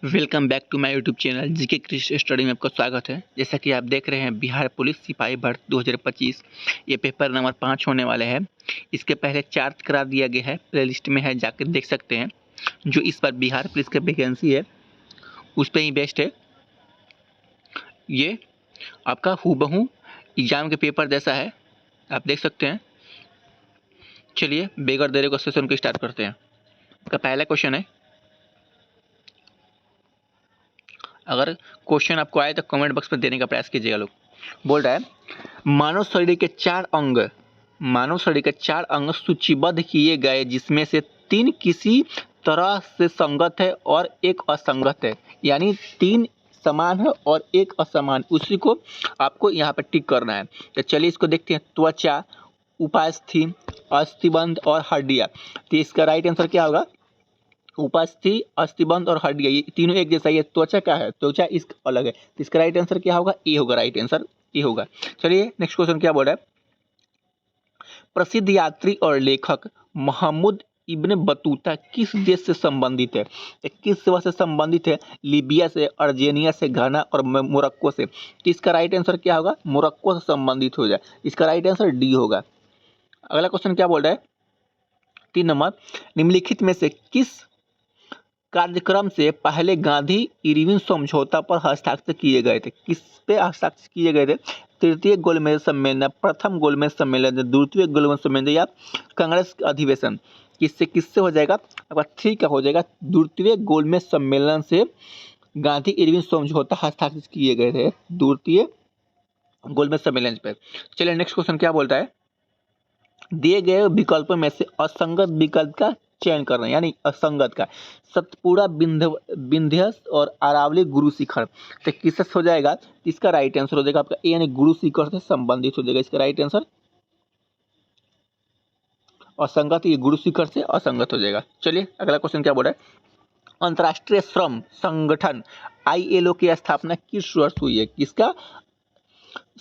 Welcome back to my YouTube channel GK Krish study में आपका स्वागत है। जैसा कि आप देख रहे हैं बिहार पुलिस सिपाही भर्ती 2025 ये पेपर नंबर 5 होने वाले हैं। इसके पहले 4 करा दिया गया है, प्ले लिस्ट में है, जाकर देख सकते हैं। जो इस बार बिहार पुलिस का वैकेंसी है उस पर ही बेस्ट है। ये आपका हूबहू एग्जाम के पेपर जैसा है, आप देख सकते हैं। चलिए बगैर देरी को सेशन को स्टार्ट करते हैं। इसका पहला क्वेश्चन है, अगर क्वेश्चन आपको आए तो कमेंट बॉक्स में देने का प्रयास कीजिएगा। लोग बोल रहा है, मानव शरीर के 4 अंग सूचीबद्ध किए गए जिसमें से 3 किसी तरह से संगत है और एक असंगत है, यानी 3 समान है और एक असमान, उसी को आपको यहाँ पर टिक करना है। तो चलिए इसको देखते हैं। त्वचा, उपास्थि, अस्थिबंध और हड्डियाँ। तो इसका राइट आंसर क्या होगा? उपास्थि, अस्थिबंध और हड्डियाँ, ये तीनों एक जैसा। ये त्वचा का है, त्वचा इसका अलग है। तो इसका राइट आंसर क्या होगा? ए होगा। राइट आंसर ए होगा। चलिए नेक्स्ट क्वेश्चन क्या बोल रहा है, प्रसिद्ध यात्री और लेखक मोहम्मद इब्न बतूता किस देश से संबंधित है? किस देश से संबंधित है? लीबिया से, अर्जेनिया से, घाना और मोरक्को से। तो इसका राइट आंसर क्या होगा? मोरक्को से संबंधित हो जाए। इसका राइट आंसर डी होगा। अगला क्वेश्चन क्या बोल रहा है, 3 नंबर, निम्नलिखित में से किस कार्यक्रम से पहले गांधी इरविन समझौता पर हस्ताक्षर किए गए थे? किस पे हस्ताक्षर किए गए थे? तृतीय गोलमेज सम्मेलन, प्रथम गोलमेज सम्मेलन, द्वितीय गोलमेज सम्मेलन या कांग्रेस अधिवेशन? किससे हो जाएगा? आपका 3 का हो जाएगा। द्वितीय गोलमेज सम्मेलन से गांधी इरविन समझौता हस्ताक्षर किए गए थे, द्वितीय गोलमेज सम्मेलन पर। चलिए नेक्स्ट क्वेश्चन क्या बोलता है, दिए गए विकल्पों में से असंगत विकल्प का चयन करना, यानी असंगत का। सतपुड़ा, विंध्य और अरावली गुरु शिखर। तो किससे हो जाएगा? इसका राइट आंसर हो जाएगा आपका ए, यानी गुरु शिखर से संबंधित हो जाएगा। इसका राइट आंसर असंगत, ये गुरु शिखर से असंगत हो जाएगा। चलिए अगला क्वेश्चन क्या बोल रहा है, अंतर्राष्ट्रीय श्रम संगठन ILO की स्थापना किस वर्ष हुई है? किसका?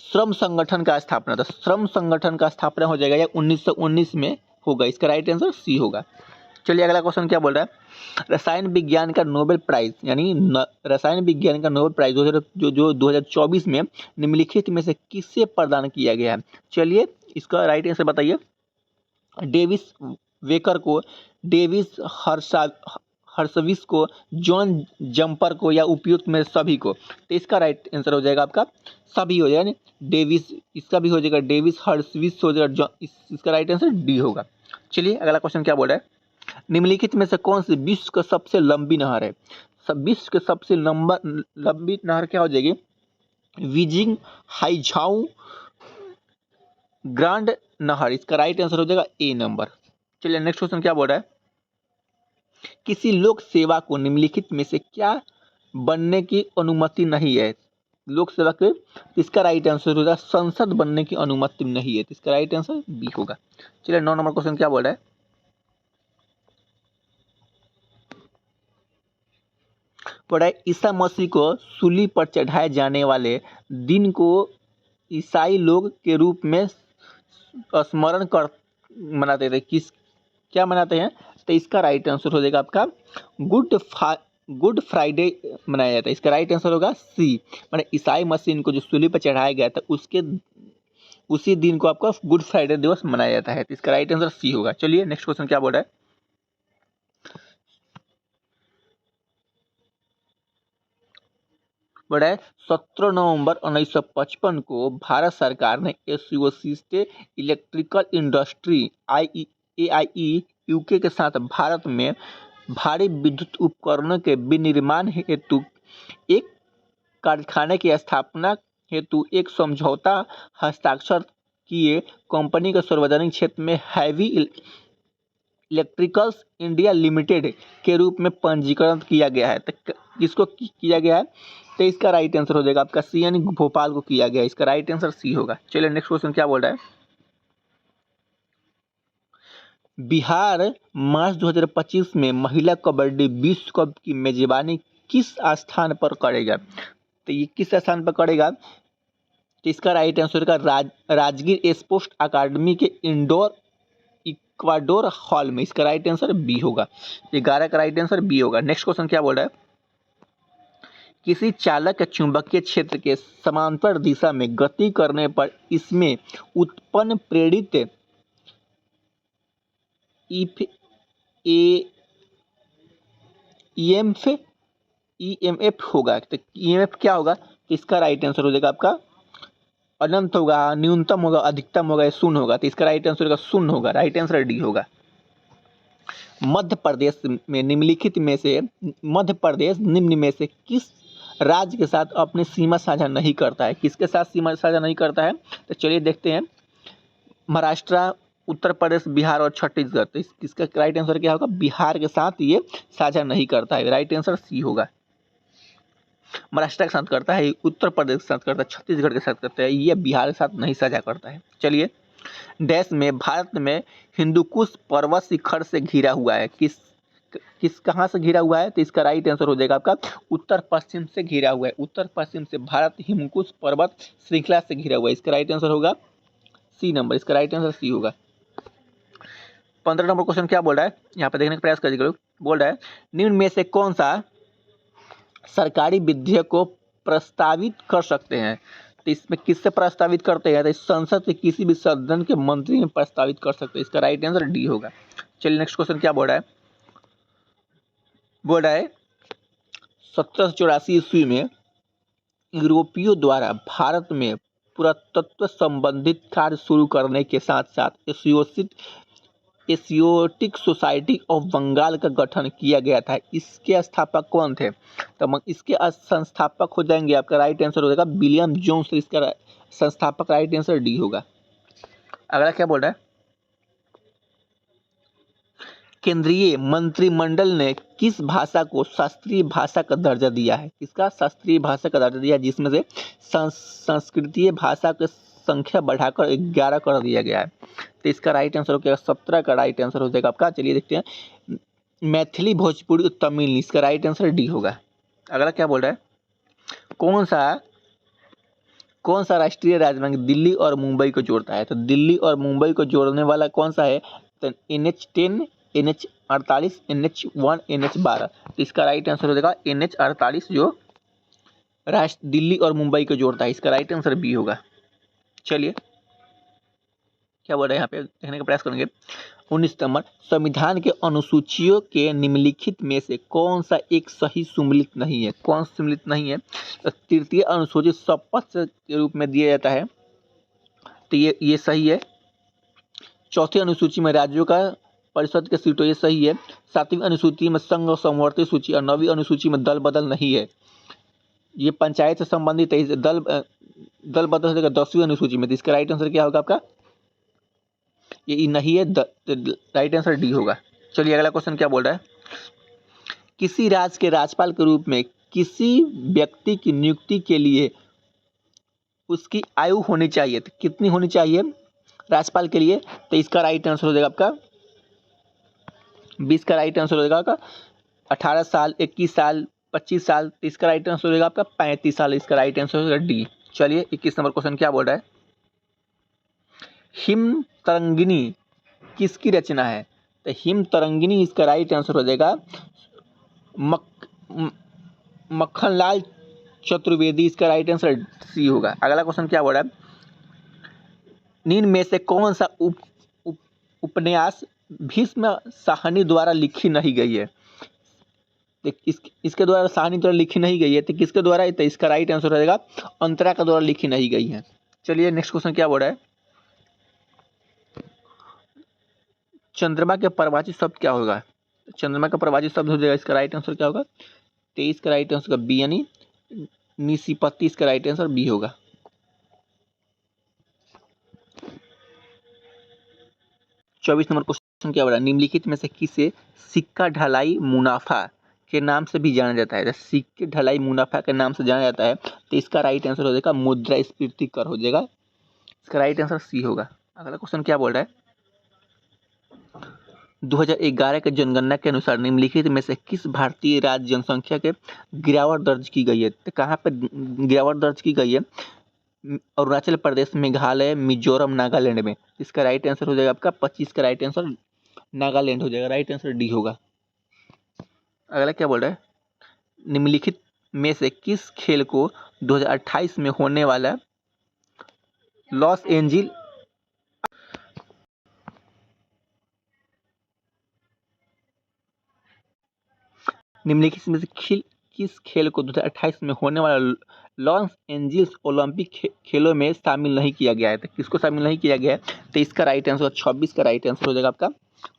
श्रम संगठन का स्थापना। तो श्रम संगठन का स्थापना हो जाएगा या 1919 में होगा। इसका राइट आंसर सी होगा। चलिए अगला क्वेश्चन क्या बोल रहा है, रसायन विज्ञान का नोबेल प्राइज, यानी रसायन विज्ञान का नोबेल प्राइज जो 2024 में निम्नलिखित में से किससे प्रदान किया गया है? चलिए इसका राइट आंसर बताइए। डेविस वेकर को, डेविस हर्शविस को, जॉन जंपर को या उपयुक्त में सभी को? तो इसका राइट आंसर हो जाएगा आपका सभी हो जाएगा। डेविस, इसका भी हो जाएगा डेविस हर्शविस हो जाएगा। इसका राइट आंसर डी होगा। चलिए अगला क्वेश्चन क्या बोल रहा है, निम्नलिखित में से कौन सी विश्व का सबसे लंबी नहर है? विश्व के सबसे लंबी नहर क्या हो जाएगी? विजिंग हाइझाऊ ग्रांड नहर। इसका राइट आंसर हो जाएगा ए नंबर। चलिए नेक्स्ट क्वेश्चन क्या बोल रहा है, किसी लोक सेवा को निम्नलिखित में से क्या बनने की अनुमति नहीं है? लोक सेवा के, इसका राइट आंसर होगा संसद बनने की अनुमति नहीं है। इसका राइट आंसर बी होगा। चलिए 9 नंबर क्वेश्चन क्या बोल रहा है, ईसा मसीह को सूली पर चढ़ाए जाने वाले दिन को ईसाई लोग के रूप में स्मरण कर मनाते थे। क्या मनाते हैं? तो इसका राइट आंसर हो जाएगा आपका गुड फ्राइडे मनाया जाता है। इसका राइट आंसर होगा सी, माने ईसाई मसीह को जो सूली पर चढ़ाया गया था उसी दिन को आपका गुड फ्राइडे दिवस मनाया जाता है। तो इसका राइट आंसर सी होगा। चलिए नेक्स्ट क्वेश्चन क्या बोल रहा है, बड़ा 17 नवंबर 1955 को भारत सरकार ने associated electrical industry AIE UK के साथ भारत में भारी विद्युत उपकरणों के विनिर्माण हेतु एक कारखाने की स्थापना हेतु एक समझौता हस्ताक्षर किए। कंपनी के सार्वजनिक क्षेत्र में हैवी इलेक्ट्रिकल्स इंडिया लिमिटेड के रूप में पंजीकरण किया गया है। तो किसको किया गया है? तो इसका राइट आंसर हो जाएगा आपका सी, यानी भोपाल को किया गया है। इसका राइट आंसर सी होगा। चलिए नेक्स्ट क्वेश्चन क्या बोल रहा है, बिहार मार्च 2025 में महिला कबड्डी विश्व कप की मेजबानी किस स्थान पर करेगा? तो ये किस स्थान पर करेगा? तो इसका राइट आंसर का राजगीर स्पोर्ट्स अकादमी के इंडोर हॉल में। इसका राइट आंसर बी होगा। 11 का राइट आंसर बी होगा। नेक्स्ट क्वेश्चन क्या बोल रहा है, किसी चालक के चुंबकीय क्षेत्र के समांतर दिशा में गति करने पर इसमें उत्पन्न प्रेरित ईएमएफ होगा। तो ईएमएफ क्या होगा? तो इसका राइट आंसर हो जाएगा आपका अनंत होगा, न्यूनतम होगा, अधिकतम होगा, शून्य होगा। तो इसका राइट आंसर होगा शून्य होगा। राइट आंसर डी होगा। मध्य प्रदेश निम्न में से किस राज्य के साथ अपनी सीमा साझा नहीं करता है? किसके साथ सीमा साझा नहीं करता है? तो चलिए देखते हैं। महाराष्ट्र, उत्तर प्रदेश, बिहार और छत्तीसगढ़। तो इसका राइट आंसर क्या होगा? बिहार के साथ ये साझा नहीं करता है। राइट आंसर सी होगा। महाराष्ट्र के साथ करता है, उत्तर प्रदेश के साथ करता है, छत्तीसगढ़ के साथ करता है, ये बिहार के साथ नहीं साझा करता है। चलिए, देश में भारत में हिंदुकुश पर्वत शिखर से घिरा हुआ है। किस कहाँ से घिरा हुआ है? तो इसका राइट आंसर हो जाएगा आपका उत्तर पश्चिम से घिरा हुआ है। उत्तर पश्चिम से भारत हिमकुश पर्वत श्रृंखला से घिरा हुआ है। इसका राइट आंसर होगा सी नंबर। इसका राइट आंसर सी होगा। 15 नंबर क्वेश्चन क्या बोल रहा है? यहाँ पे देखने का प्रयास करिए। बोल रहा है निम्न में से कौन सा सरकारी विधेयक को प्रस्तावित कर सकते हैं? तो इसमें किससे प्रस्तावित करते हैं? तो संसद के किसी भी सदन के मंत्री में प्रस्तावित कर सकते हैं। इसका राइट आंसर डी होगा। चलिए नेक्स्ट क्वेश्चन क्या बोल रहा है? बोल रहा है 1784 ईस्वी में यूरोपियों द्वारा भारत में पुरातत्व संबंधित कार्य शुरू करने के साथ साथ एशियोटिक सोसाइटी ऑफ बंगाल का गठन किया गया था। इसके स्थापक कौन थे? तो इसके संस्थापक हो जाएंगे, आपका राइट आंसर हो जाएगा विलियम जोन्स। इसका संस्थापक राइट आंसर डी होगा। अगला क्या बोल रहा है? केंद्रीय मंत्रिमंडल ने किस भाषा को शास्त्रीय भाषा का दर्जा दिया है? किसका शास्त्रीय भाषा का दर्जा दिया, जिसमें से संस्कृतीय भाषा की संख्या बढ़ाकर 11 कर दिया गया है? तो इसका राइट आंसर हो गया 17 का राइट आंसर हो जाएगा आपका। चलिए देखते हैं। मैथिली, भोजपुरी और तमिल। इसका राइट आंसर डी होगा। अगला क्या बोल रहा है? कौन सा राष्ट्रीय राजमार्ग दिल्ली और मुंबई को जोड़ता है? तो दिल्ली और मुंबई को जोड़ने वाला कौन सा है? तो NH10, NH48, NH1, NH12। तो इसका राइट आंसर हो जाएगा NH48, जो दिल्ली और मुंबई को जोड़ता है। इसका राइट आंसर बी होगा। चलिए क्या बोल रहे हैं यहाँ पे देखने का प्रयास करेंगे। 19 नंबर, संविधान के अनुसूचियों के निम्नलिखित में से कौन सा एक सही सम्मिलित नहीं है? कौन सम्मिलित नहीं है? तो तृतीय अनुसूचित शपथ के रूप में दिया जाता है, तो ये सही है। चौथी अनुसूची में राज्यों का परिषद के सीटों, ये सही है। 7वीं अनुसूची में संघ और समवर्ती सूची और 9वीं अनुसूची में दल बदल नहीं है। ये पंचायत से संबंधित है। दल बदल हो जाएगा 10वीं अनुसूची में। तो इसका राइट आंसर क्या होगा आपका? ये नहीं है। राइट आंसर डी होगा। चलिए अगला क्वेश्चन क्या बोल रहा है? किसी राज्य के राज्यपाल के रूप में किसी व्यक्ति की नियुक्ति के लिए उसकी आयु होनी चाहिए। तो कितनी होनी चाहिए राज्यपाल के लिए? तो इसका राइट आंसर हो जाएगा आपका 20 का राइट आंसर हो जाएगा आपका 18 साल, 21 साल, 25 साल। तो इसका राइट आंसर हो जाएगा आपका 35 साल। इसका राइट आंसर हो जाएगा डी। चलिए 21 नंबर क्वेश्चन क्या बोल रहा है? हिम तरंगिनी किसकी रचना है? तो हिम तरंगिनी, इसका राइट आंसर हो जाएगा मक्खनलाल चतुर्वेदी। इसका राइट आंसर सी होगा। अगला क्वेश्चन क्या बोल रहा है? निम्न में से कौन सा उपन्यास भीष्म साहनी द्वारा लिखी नहीं गई है? इसके द्वारा साहनी द्वारा लिखी नहीं गई है, तो किसके द्वारा है? तो इसका राइट आंसर हो जाएगा अंतरा के द्वारा लिखी नहीं गई है। चलिए नेक्स्ट क्वेश्चन क्या बोल रहा है? चंद्रमा के परिभाषित शब्द क्या होगा? चंद्रमा का परिभाषित शब्द हो जाएगा, इसका राइट आंसर क्या होगा? 23 का राइट आंसर का बी, यानी निशिपत्ति। इसका राइट आंसर बी होगा। 24 नंबर क्वेश्चन क्या बोल रहा है? निम्नलिखित में से किसे सिक्का ढलाई मुनाफा के नाम से भी जाना जाता है? तो सिक्के ढलाई मुनाफा के नाम से जाना जाता है, तो इसका राइट आंसर हो जाएगा मुद्रास्फीति कर हो जाएगा। इसका राइट आंसर सी होगा। अगला क्वेश्चन क्या बोल रहा है? 2011 के जनगणना के अनुसार निम्नलिखित में से किस भारतीय राज्य जनसंख्या के गिरावट दर्ज की गई है? तो कहाँ पे गिरावट दर्ज की गई है? अरुणाचल प्रदेश, मेघालय, मिजोरम, नागालैंड में। इसका राइट आंसर हो जाएगा आपका 25 का राइट आंसर नागालैंड हो जाएगा। राइट आंसर डी होगा। अगला क्या बोल रहा है? निम्नलिखित में से किस खेल को 2028 में होने वाला लॉस एंजिल निम्नलिखित में से किस खेल को 2028 में होने वाला लॉस एंजिल्स ओलंपिक खेलों में शामिल नहीं किया गया है? तो किसको शामिल नहीं किया गया है? तो इसका राइट आंसर 26 का राइट आंसर हो जाएगा आपका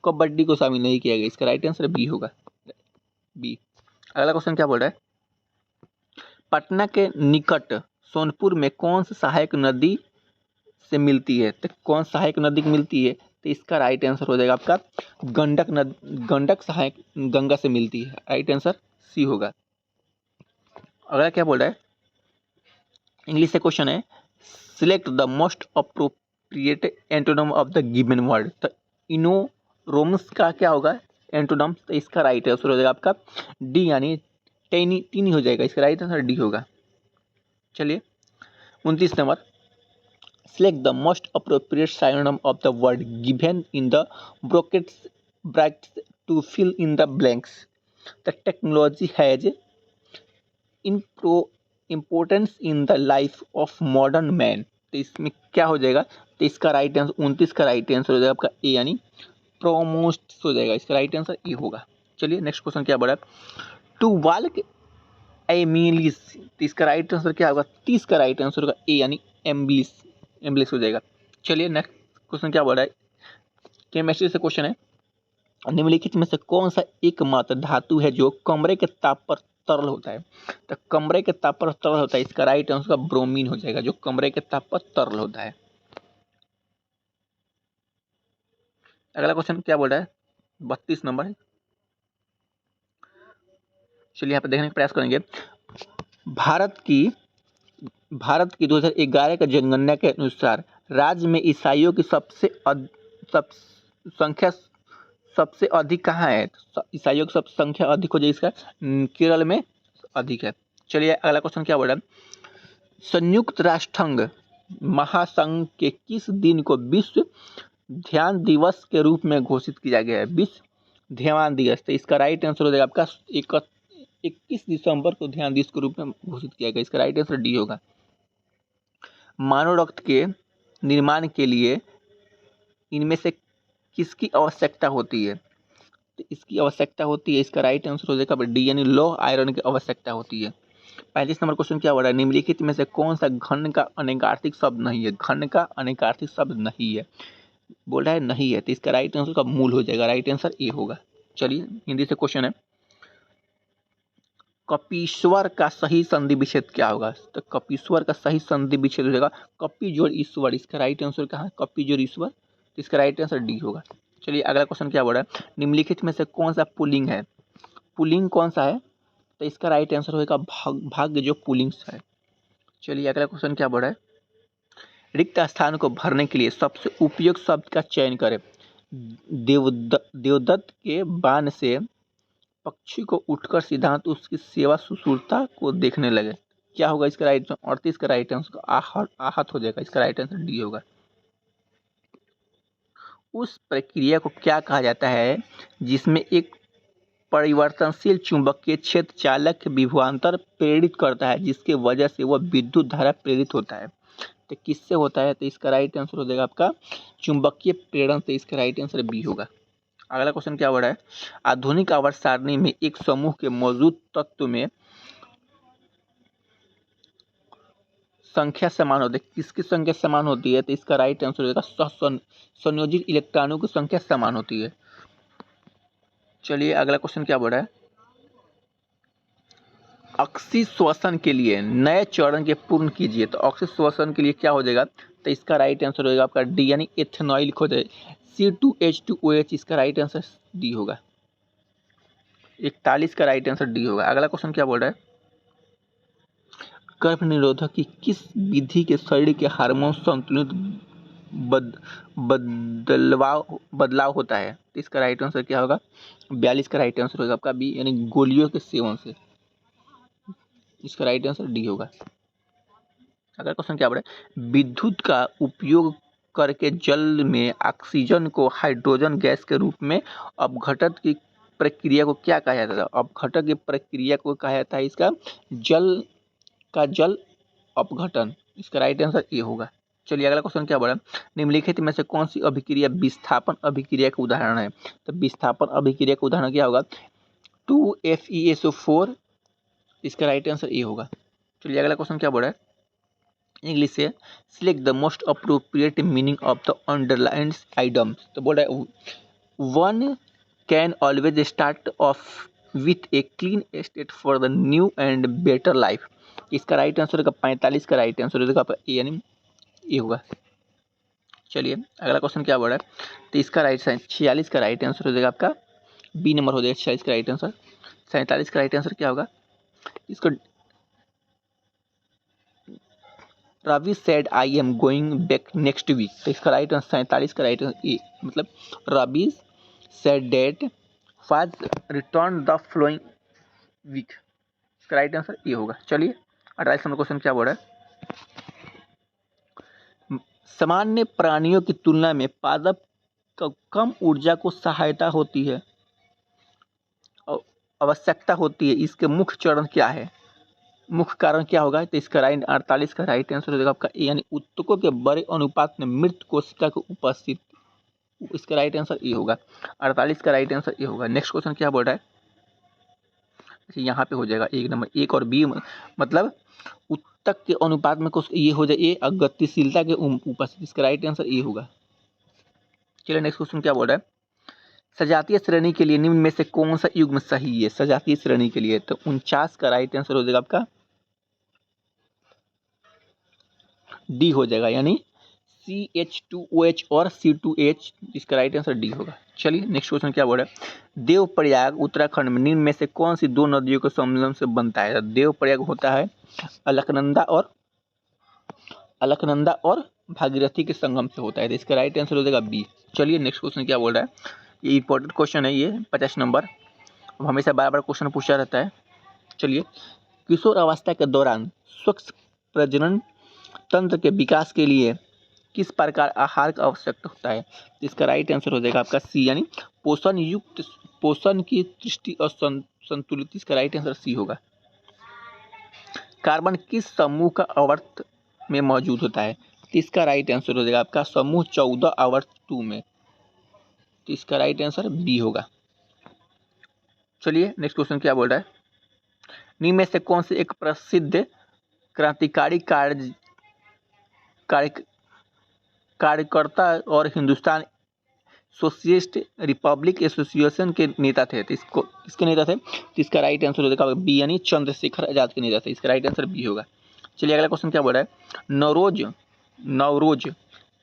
कबड्डी को शामिल नहीं किया गया। इसका राइट आंसर बी होगा, बी। अगला क्वेश्चन क्या बोल रहा है? पटना के निकट सोनपुर में कौन सी सहायक नदी से मिलती है? तो कौन सहायक नदी मिलती है? तो इसका राइट आंसर हो जाएगा आपका गंडक नदी, गंडक सहायक गंगा से मिलती है। राइट आंसर सी होगा। अगला क्या बोल रहा है? इंग्लिश से क्वेश्चन है, select the most appropriate antonym of the given word. तो इनोरोमस का क्या होगा एंटोनम? तो इसका राइट आंसर हो जाएगा आपका डी, यानी टीनी हो जाएगा। इसका राइट आंसर डी होगा। चलिए 29 number, select the most appropriate synonym of the word given in the brackets to fill in the blanks. The technology has importance in the life of modern man. तो इसमें क्या हो जाएगा? तो इसका right answer 29 का राइट आंसर हो जाएगा आपका ए, यानी प्रोमोस्ट हो जाएगा। इसका राइट आंसर ए होगा। चलिए नेक्स्ट क्वेश्चन क्या बढ़ा? टू वाल्क एमिलिस, तो इसका राइट आंसर क्या होगा? 30 का राइट आंसर होगा ए, यानी एम्बिलिस, एम्बिलिस हो जाएगा। चलिए नेक्स्ट क्वेश्चन क्या बोल रहा है? केमिस्ट्री से क्वेश्चन है, निम्नलिखित में से कौन सा एकमात्र धातु है जो कमरे के ताप पर तरल होता है? तो कमरे के ताप पर तरल होता है। इसका राइट आंसर ब्रोमीन हो जाएगा, जो कमरे के ताप पर तरल होता है। अगला क्वेश्चन क्या बोल रहा है? 32 नंबर है। चलिए यहाँ पे देखने का प्रयास करेंगे। भारत की 2011 का जनगणना के अनुसार राज्य में ईसाइयों की संख्या सबसे अधिक कहाँ है? ईसाइयों की सबसे संख्या अधिक हो जाए, इसका केरल में अधिक है। चलिए अगला क्वेश्चन क्या बोल रहा है? संयुक्त राष्ट्र महासंघ के किस दिन को विश्व ध्यान दिवस के रूप में घोषित किया गया है? विश्व ध्यान दिवस। तो इसका राइट आंसर हो जाएगा आपका 21 दिसंबर को ध्यान दिवस के रूप में घोषित किया गया। इसका राइट आंसर डी होगा। मानव रक्त के निर्माण के लिए इनमें से किसकी आवश्यकता होती है? तो इसकी आवश्यकता होती है, इसका राइट आंसर हो जाएगा डी, यानी लौह आयरन की आवश्यकता होती है। 35 नंबर क्वेश्चन क्या हो रहा है? निम्नलिखित में से कौन सा घन का अनेकार्थिक शब्द नहीं है? घन का अनेकार्थिक शब्द नहीं है, बोल रहा है नहीं है। तो इसका राइट आंसर का मूल हो जाएगा। राइट आंसर ए होगा। चलिए हिंदी से क्वेश्चन है, कपीश्वर का सही संधि विच्छेद क्या होगा? तो कपीश्वर का सही संधि विच्छेद हो जाएगा कपी जोड़ ईश्वर। इसका राइट आंसर कहाँ है? कपी जोड़ ईश्वर। तो इसका राइट आंसर डी होगा। चलिए अगला क्वेश्चन क्या बोल रहा है? निम्नलिखित में से कौन सा पुल्लिंग है? पुल्लिंग कौन सा है? तो इसका राइट आंसर होगा भाग्य जो पुल्लिंग है। चलिए अगला क्वेश्चन क्या बोल रहा है? रिक्त स्थान को भरने के लिए सबसे उपयुक्त शब्द का चयन करें। देवदत्त के बाण से पक्षी को उठकर सिद्धांत उसकी सेवा सुसूरता को देखने लगे। क्या होगा इसका राइट आंसर? 38 का राइट आंसर आहत हो जाएगा। इसका राइट आंसर डी होगा। उस प्रक्रिया को क्या कहा जाता है जिसमें एक परिवर्तनशील चुंबकीय क्षेत्र चालक के विभवांतर प्रेरित करता है, जिसके वजह से वह विद्युत धारा प्रेरित होता है? तो किससे होता है? तो इसका राइट आंसर हो जाएगा आपका चुंबकीय प्रेरण। तो इसका राइट आंसर बी होगा। अगला क्वेश्चन क्या हो रहा है? आधुनिक आवर्त सारणी में एक समूह के मौजूद तत्व में संख्या समान होती है। किसकी संख्या समान होती है? तो इसका राइट आंसर हो जाएगा संयोजित इलेक्ट्रॉनों की संख्या समान होती है। चलिए अगला क्वेश्चन क्या बोल रहा है? ऑक्सीश्वसन के लिए नए चरण के पूर्ण कीजिए। तो ऑक्सीश्वसन के लिए क्या हो जाएगा? तो इसका राइट आंसर हो जाएगा आपका डी, यानी एथेनॉइल हो जाएगा C2H2OH। इसका राइट आंसर डी होगा। 41 का राइट आंसर डी होगा। अगला क्वेश्चन क्या बोल रहा है? गर्भ निरोधक की किस विधि के शरीर के हार्मोन संतुलित बदलाव होता है? तो इसका राइट आंसर क्या होगा? 42 का राइट आंसर होगा आपका बी, यानी गोलियों के सेवन से। इसका राइट आंसर डी होगा। अगला क्वेश्चन क्या बोल रहा है? विद्युत का उपयोग करके जल में ऑक्सीजन को हाइड्रोजन गैस के रूप में अपघटित की प्रक्रिया को क्या कहा जाता है? अपघटन की प्रक्रिया को कहा जाता है इसका जल अपघटन। इसका राइट आंसर ये होगा। चलिए अगला क्वेश्चन क्या बोला, निम्नलिखित में से कौन सी अभिक्रिया विस्थापन अभिक्रिया का उदाहरण है? तो विस्थापन अभिक्रिया का उदाहरण क्या होगा? 2FeSO4। इसका राइट आंसर ये होगा। चलिए अगला क्वेश्चन क्या बोला है, इंग्लिश से select the most appropriate meaning of the underlined items. तो बोल रहा है one can always start of with a clean state for the new and better life. इसका राइट आंसर का 45 का राइट आंसर होगा आपका ए यानी ये होगा। चलिए अगला क्वेश्चन क्या बोल रहा है, तो इसका राइट 46 का राइट आंसर हो जाएगा आपका बी नंबर हो जाएगा 46 का राइट आंसर। 47 का राइट आंसर क्या होगा, इसको Ravi said I am going back next week. तो इसका राइट आंसर 47 का राइट आंसर मतलब Ravi said that was return the following week. इसका राइट आंसर ये होगा। चलिए 28 नंबर क्वेश्चन क्या बोल रहा है, सामान्य प्राणियों की तुलना में पादप को कम ऊर्जा को सहायता होती है आवश्यकता होती है, इसके मुख्य चरण क्या है? मुख्य कारण क्या होगा? तो इसका राइट 48 का राइट आंसर हो जाएगा आपका ए यानी ऊतकों के बड़े अनुपात में मृत कोशिका की उपस्थिति। इसका राइट आंसर ये होगा। 48 का राइट आंसर ये होगा। नेक्स्ट क्वेश्चन क्या बोल रहा है, यहाँ पे हो जाएगा एक नंबर, एक और बी मतलब ऊतक के अनुपात में कुछ ये हो जाए ए और गतिशीलता के उपस्थिति। इसका राइट आंसर ये होगा। चलिए नेक्स्ट क्वेश्चन क्या बोल रहा है, सजातीय श्रेणी के लिए निम्न में से कौन सा युग्म सही है? सजातीय श्रेणी के लिए तो 49 का राइट आंसर हो जाएगा आपका डी हो जाएगा यानी CH2OH और C2H। इसका राइट आंसर डी होगा। चलिए नेक्स्ट क्वेश्चन क्या बोल रहा है, देवप्रयाग उत्तराखंड में निम्न में से कौन सी दो नदियों के संगम से बनता है? देवप्रयाग होता है अलकनंदा और भागीरथी के संगम से होता है। तो इसका राइट आंसर हो जाएगा बी। चलिए नेक्स्ट क्वेश्चन क्या बोल रहा है, ये इंपॉर्टेंट क्वेश्चन है, ये 50 नंबर हमेशा बार बार क्वेश्चन पूछा रहता है। चलिए किशोर अवस्था के दौरान स्वच्छ प्रजनन तंत्र के विकास के लिए किस प्रकार आहार का आवश्यकता होता है? इसका राइट आंसर हो जाएगा आपका सी यानी पोषण युक्त पोषण की दृष्टि और संतुलित। इसका राइट आंसर सी होगा। कार्बन किस समूह का आवर्त में मौजूद होता है? इसका राइट आंसर हो जाएगा आपका समूह 14 आवर्त 2 में। तो इसका राइट आंसर बी होगा। चलिए नेक्स्ट क्वेश्चन क्या बोल रहा है, निम्न में से कौन से एक प्रसिद्ध क्रांतिकारी कार्यकर्ता और हिंदुस्तान सोशलिस्ट रिपब्लिक एसोसिएशन के नेता थे? तो इसके नेता थे, तो इसका राइट आंसर हो जाएगा बी यानी चंद्रशेखर आजाद के नेता थे। इसका राइट आंसर बी होगा। चलिए अगला क्वेश्चन क्या बोल रहा है, नवरोज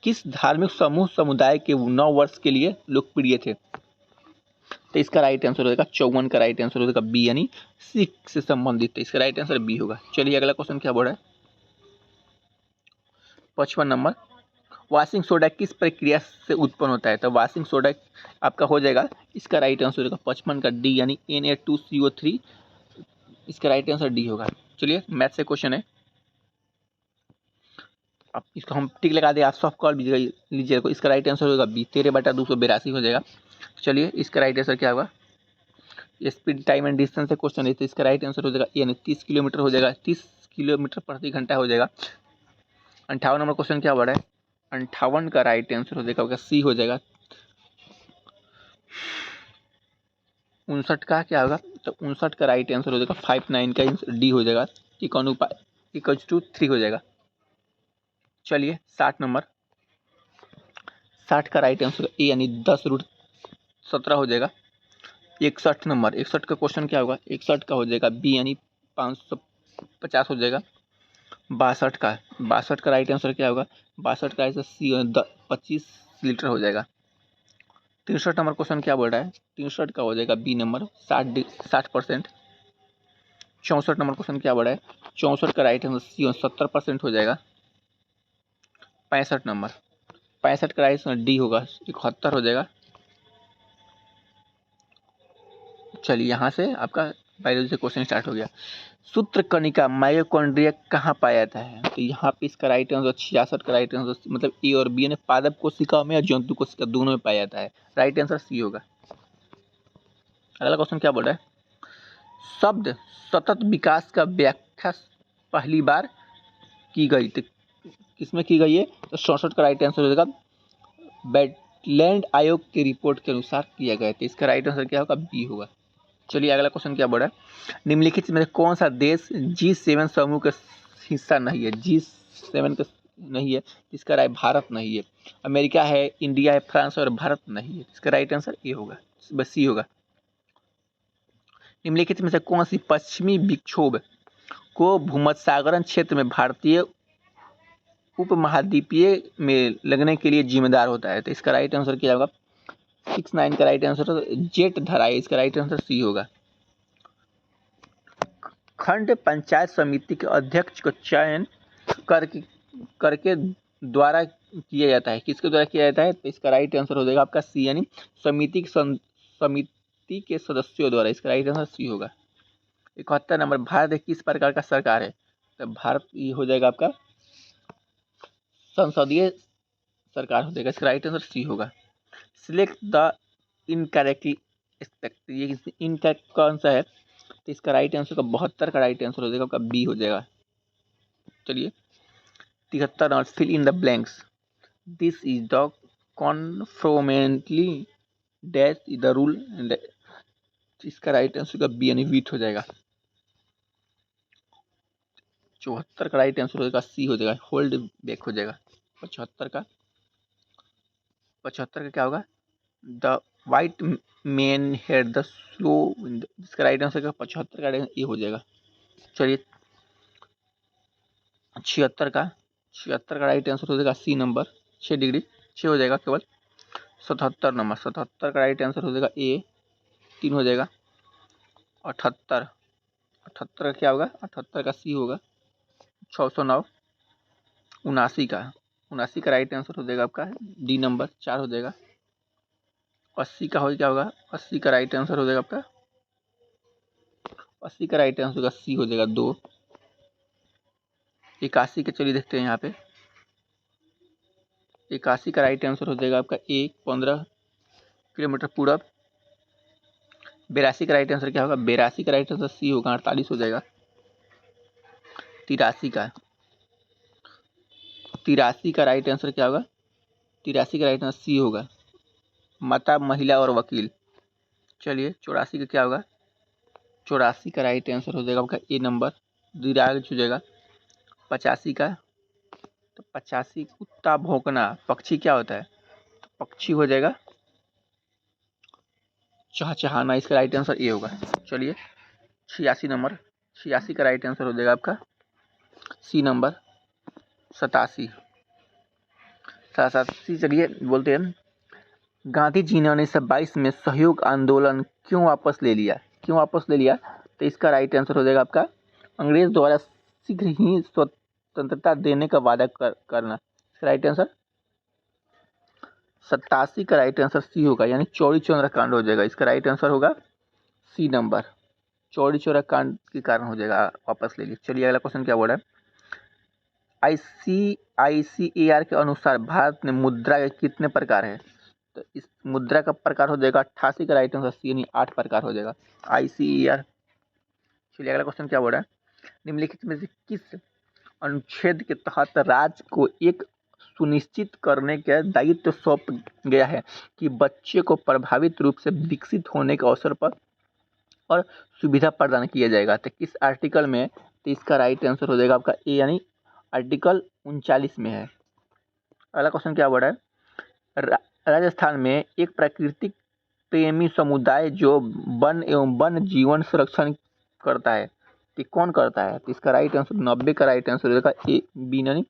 किस धार्मिक समुदाय के 9 वर्ष के लिए लोकप्रिय थे? तो इसका राइट आंसर हो जाएगा 54 का राइट आंसर हो जाएगा बी यानी सिख से संबंधित है। इसका राइट आंसर बी होगा। चलिए अगला क्वेश्चन क्या बोल रहा है, 55 नंबर, वॉशिंग सोडा किस प्रक्रिया से उत्पन्न होता है? तो वॉशिंग सोडा आपका हो जाएगा, इसका राइट आंसर होगा 55 का डी यानी Na2CO3। इसका राइट आंसर डी होगा। चलिए मैथ से क्वेश्चन है, अब इसको हम टिक लगा दे, आप सॉफ्ट कॉल लीजिए। इसका राइट आंसर होगा बी 13/282 हो जाएगा। चलिए इसका राइट आंसर क्या होगा, स्पीड टाइम एंड डिस्टेंस से क्वेश्चन है, तो इसका राइट आंसर हो जाएगा यानी 30 किलोमीटर हो जाएगा, 30 किलोमीटर प्रति घंटा हो जाएगा। 58 नंबर क्वेश्चन क्या बढ़ा है, 58 का राइट आंसर हो जाएगा सी हो जाएगा। 59 का क्या होगा, तो 59 का राइट आंसर हो जाएगा 59 का डी हो जाएगा, =3 हो जाएगा। चलिए 60 नंबर, 60 का राइट आंसर ए यानी 10√17 हो जाएगा। 61 नंबर, 61 का क्वेश्चन क्या होगा, 61 का हो जाएगा बी यानी 550 हो जाएगा। 62 का राइट आंसर क्या होगा, 62 का ऐसा सी 25 लीटर हो जाएगा। 63 नंबर क्वेश्चन क्या बोल रहा है, 63 का हो जाएगा बी नंबर 60%। 64 नंबर क्वेश्चन क्या बोल रहा है, 64 का राइट आंसर सी 70% हो जाएगा। 65 नंबर, 65 का राइट आंसर डी होगा 71 हो जाएगा। चलिए यहाँ से आपका बायोलॉजी से क्वेश्चन स्टार्ट हो गया। सूत्रकणिका माइटोकॉन्ड्रिया कहाँ पाया जाता है, तो यहाँ पे इसका राइट आंसर 66 का राइट आंसर मतलब ए और बी ने पादप कोशिका में और जंतु कोशिका दोनों में पाया जाता है। राइट आंसर सी होगा। अगला क्वेश्चन क्या बोल रहा है, शब्द सतत विकास का व्याख्या पहली बार की गई, तो किसमें की गई है, तो 67 का राइट आंसर हो जाएगा वेटलैंड आयोग की रिपोर्ट के अनुसार किया गया, तो इसका राइट आंसर क्या होगा, बी होगा। चलिए अगला क्वेश्चन क्या बोल रहा है, निम्नलिखित में से कौन सा देश G7 समूह का हिस्सा नहीं है, G7 का नहीं है, इसका राइट भारत नहीं है, अमेरिका है, इंडिया है, फ्रांस और भारत नहीं है, इसका राइट आंसर ए होगा, बस सी होगा। निम्नलिखित में से कौन सी पश्चिमी विक्षोभ को भूमध्यसागरीय क्षेत्र में भारतीय उपमहाद्वीपीय में लगने के लिए जिम्मेदार होता है, तो इसका राइट आंसर क्या होगा, 69 का राइट आंसर जेट धरा है, इसका राइट आंसर सी होगा। खंड पंचायत समिति के अध्यक्ष का चयन करके द्वारा किया जाता है, किसके द्वारा किया जाता है, तो इसका राइट आंसर हो जाएगा आपका सी, यानी समिति के सदस्यों द्वारा, इसका राइट आंसर सी होगा। 71 नंबर, भारत किस प्रकार का सरकार है, तो भारत ये हो जाएगा आपका संसदीय सरकार हो जाएगा, इसका राइट आंसर सी होगा। सिलेक्ट द इनकरेक्टली एक्सपेक्ट, ये इनकरेक्ट कौन सा है, तो इसका राइट आंसर का 72 का राइट आंसर हो जाएगा आपका बी हो जाएगा। चलिए 73 number, fill in the blanks, this is the conformantly dash is the rule, इसका राइट आंसर का बी यानी वीट हो जाएगा। 74 का राइट आंसर हो जाएगा सी हो जाएगा, होल्ड बैक हो जाएगा। 75 का क्या होगा, the white man had the slow wind, इसका राइट आंसर का 75 का ये हो जाएगा। चलिए 76 का राइट आंसर हो जाएगा सी नंबर, 6 डिग्री 6 हो जाएगा केवल। 77 नंबर, 77 का राइट आंसर हो जाएगा ए, 3 हो जाएगा। 78 का क्या होगा, 78 का सी होगा। 609, 79 का राइट आंसर हो जाएगा आपका डी नंबर, 4 हो जाएगा। 80 का क्या होगा, 80 का राइट आंसर हो जाएगा आपका, 80 का राइट आंसर होगा सी हो जाएगा 2। 81 के चलिए देखते हैं यहाँ पे, 81 का राइट आंसर हो जाएगा आपका ए, 15 किलोमीटर पूरब। 82 का राइट आंसर क्या होगा, 82 का राइट आंसर सी होगा, 48 हो जाएगा। 83 का राइट आंसर क्या होगा, 83 का राइट आंसर सी होगा, माता, महिला और वकील। चलिए 84 का क्या होगा, 84 का राइट आंसर हो जाएगा आपका ए नंबर, दिराज हो जाएगा। 85 का, तो 85 कुत्ता भौंकना पक्षी क्या होता है, तो पक्षी हो जाएगा चहचहाना, इसका राइट आंसर ए होगा। चलिए 86 नंबर, 86 का राइट आंसर हो जाएगा आपका सी नंबर। 87, चलिए बोलते हैं, गांधी जी ने 1922 में सहयोग आंदोलन क्यों वापस ले लिया, तो इसका राइट आंसर हो जाएगा आपका अंग्रेज द्वारा शीघ्र ही स्वतंत्रता देने का वादा करना, राइट आंसर। 87 का राइट आंसर सी होगा, यानी चौरी चौरा कांड हो जाएगा, इसका राइट आंसर होगा सी नंबर, चौरी चौरा कांड के कारण हो जाएगा, वापस ले लीजिए। चलिए अगला क्वेश्चन क्या बोल रहा है, ICAR के अनुसार भारत में मुद्रा के कितने प्रकार है, तो इस मुद्रा का प्रकार हो जाएगा 88 का राइट आंसर सी, यानी 8 प्रकार हो जाएगा ICAR। चलिए अगला क्वेश्चन क्या बोल रहा है, निम्नलिखित में से किस अनुच्छेद के तहत राज्य को एक सुनिश्चित करने का दायित्व सौंप गया है कि बच्चे को प्रभावित रूप से विकसित होने के अवसर पर और सुविधा प्रदान किया जाएगा, तो किस आर्टिकल में, तो इसका राइट आंसर हो जाएगा आपका ए, यानी आर्टिकल 39 में है। अगला क्वेश्चन क्या बोल रहा है, राजस्थान में एक प्राकृतिक प्रेमी समुदाय जो वन एवं वन जीवन संरक्षण करता है, तो कौन करता है, तो इसका राइट आंसर 90 का राइट आंसर हो जाएगा ए, बी, यानी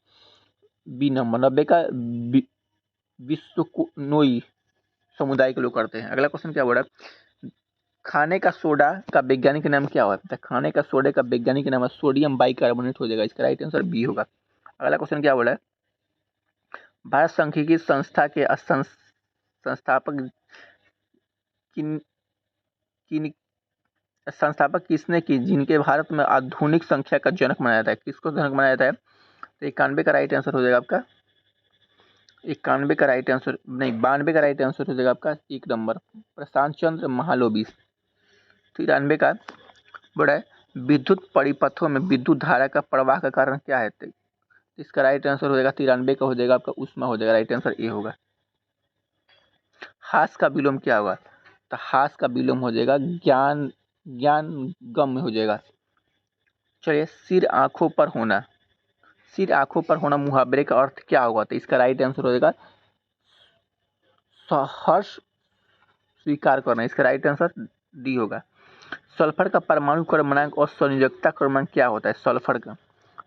बी नंबर, 90 का विश्वकोनोई समुदाय के लोग करते हैं। अगला क्वेश्चन क्या बोल रहा है, खाने का सोडा का वैज्ञानिक नाम क्या होता है, खाने का सोडे का वैज्ञानिक नाम है सोडियम बाइकार्बोनेट हो जाएगा, इसका राइट आंसर बी होगा। अगला क्वेश्चन क्या बोला है, भारत सांख्यिकी संस्था के संस्थापक किसने की, जिनके भारत में आधुनिक संख्या का जनक माना जाता है, किसको जनक माना जाता है, तो 91 का राइट आंसर हो जाएगा आपका, 91 का राइट आंसर नहीं, 92 का राइट आंसर हो जाएगा आपका 1 नंबर, प्रशांत चंद्र महालोबी। 93 का बोला है विद्युत परिपथों में विद्युत धारा का प्रवाह का कारण क्या है? तो इसका राइट आंसर हो जाएगा 93 का हो जाएगा आपका ऊष्मा हो जाएगा। राइट आंसर ए होगा। हास का विलोम क्या होगा? तो हास का विलोम हो जाएगा ज्ञान, ज्ञान गम हो जाएगा। चलिए, सिर आंखों पर होना, सिर आंखों पर होना मुहावरे का अर्थ क्या होगा? तो इसका राइट आंसर हो जाएगा हर्ष स्वीकार करना। इसका राइट आंसर डी होगा। सल्फर का परमाणु क्रमांक और संयोजकता क्रमांक क्या होता है सल्फर का?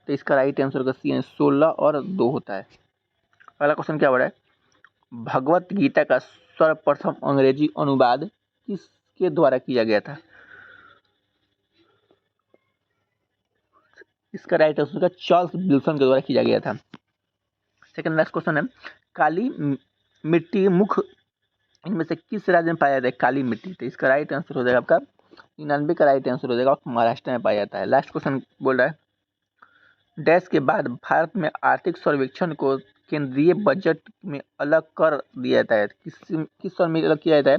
तो इसका राइट आंसर होगा सी 16 और 2 होता है। अगला क्वेश्चन क्या बोला है? भगवत गीता का सर्वप्रथम अंग्रेजी अनुवाद किसके द्वारा किया गया था? इसका राइट आंसर होगा चार्ल्स विल्सन के द्वारा किया गया था। सेकंड नेक्स्ट क्वेश्चन है काली मिट्टी मुख्य इनमें से किस राज्य में पाया जाता है काली मिट्टी? तो इसका राइट आंसर हो जाएगा आपका 99 का राइट आंसर हो जाएगा महाराष्ट्र में पाया जाता है। लास्ट क्वेश्चन बोल रहा है डैश के बाद भारत में आर्थिक सर्वेक्षण को केंद्रीय बजट में अलग कर दिया जाता है। किस साल में अलग किया जाता है?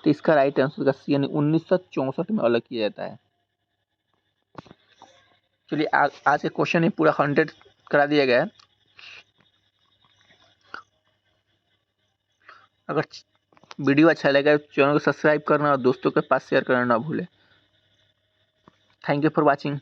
तो इसका राइट आंसर का सी 1964 में अलग किया जाता है। चलिए आज के क्वेश्चन में पूरा 100 करा दिया गया है। अगर वीडियो अच्छा लगा तो चैनल को सब्सक्राइब करना और दोस्तों के पास शेयर करना ना भूलें। Thank you for watching.